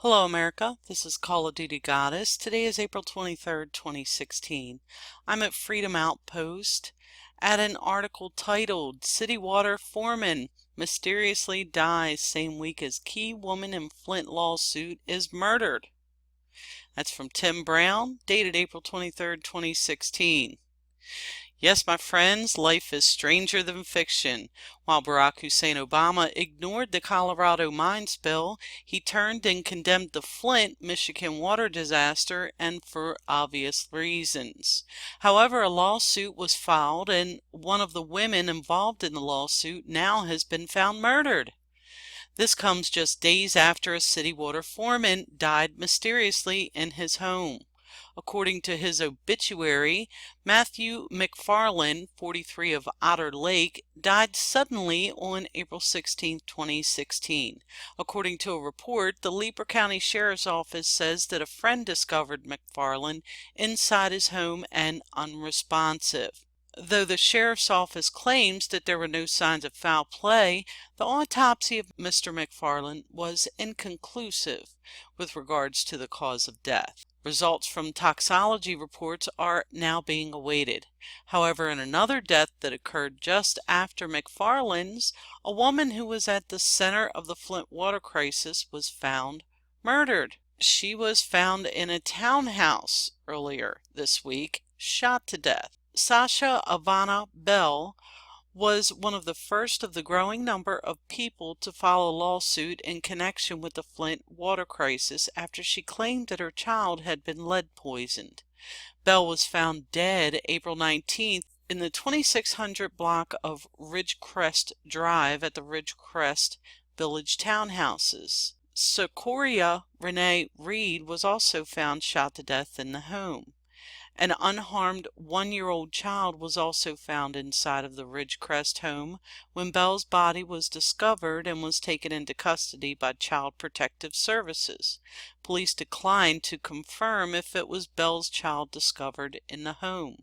Hello America, this is Call of Duty Goddess. Today is April 23rd, 2016. I'm at Freedom Outpost at an article titled City Water Foreman Mysteriously Dies Same Week as Key Woman in Flint Lawsuit is Murdered. That's from Tim Brown, dated April 23rd, 2016. Yes, my friends, life is stranger than fiction. While Barack Hussein Obama ignored the Colorado mine spill, he turned and condemned the Flint, Michigan water disaster, and for obvious reasons. However, a lawsuit was filed, and one of the women involved in the lawsuit now has been found murdered. This comes just days after a city water foreman died mysteriously in his home. According to his obituary, Matthew McFarlane, 43 of Otter Lake, died suddenly on April 16, 2016. According to a report, the Leeper County Sheriff's Office says that a friend discovered McFarlane inside his home and unresponsive. Though the Sheriff's Office claims that there were no signs of foul play, the autopsy of Mr. McFarlane was inconclusive with regards to the cause of death. Results from toxicology reports are now being awaited. However, in another death that occurred just after McFarlane's, a woman who was at the center of the Flint water crisis was found murdered. She was found in a townhouse earlier this week, shot to death. Sasha Ivana Bell was one of the first of the growing number of people to file a lawsuit in connection with the Flint water crisis after she claimed that her child had been lead poisoned. Bell was found dead April 19th in the 2600 block of Ridgecrest Drive at the Ridgecrest Village townhouses. Socoria Renee Reed was also found shot to death in the home. An unharmed one-year-old child was also found inside of the Ridgecrest home when Bell's body was discovered and was taken into custody by Child Protective Services. Police declined to confirm if it was Bell's child discovered in the home.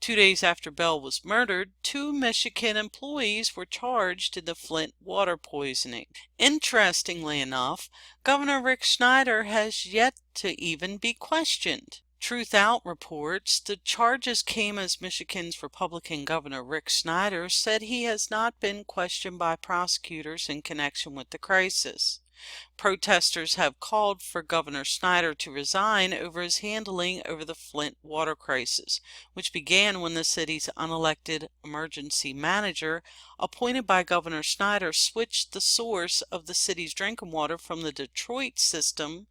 2 days after Bell was murdered, 2 Michigan employees were charged in the Flint water poisoning. Interestingly enough, Governor Rick Snyder has yet to even be questioned. Truth Out reports the charges came as Michigan's Republican Governor Rick Snyder said he has not been questioned by prosecutors in connection with the crisis. Protesters have called for Governor Snyder to resign over his handling over the Flint water crisis, which began when the city's unelected emergency manager, appointed by Governor Snyder, switched the source of the city's drinking water from the Detroit system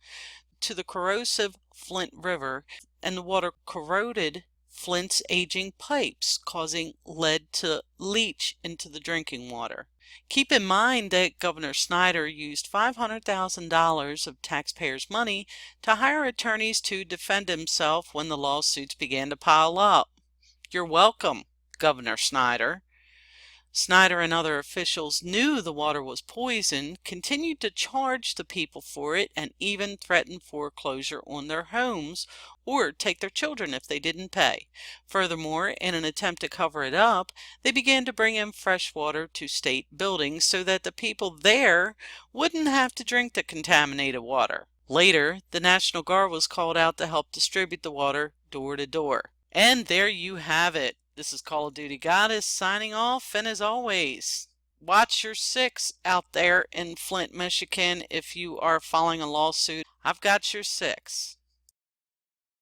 to the corrosive Flint River, and the water corroded Flint's aging pipes, causing lead to leach into the drinking water. Keep in mind that Governor Snyder used $500,000 of taxpayers' money to hire attorneys to defend himself when the lawsuits began to pile up. You're welcome, Governor Snyder. Snyder and other officials knew the water was poisoned, continued to charge the people for it, and even threatened foreclosure on their homes or take their children if they didn't pay. Furthermore, in an attempt to cover it up, they began to bring in fresh water to state buildings so that the people there wouldn't have to drink the contaminated water. Later, the National Guard was called out to help distribute the water door to door. And there you have it. This is Call of Duty Goddess signing off, and as always, watch your 6 out there in Flint, Michigan if you are filing a lawsuit. I've got your 6.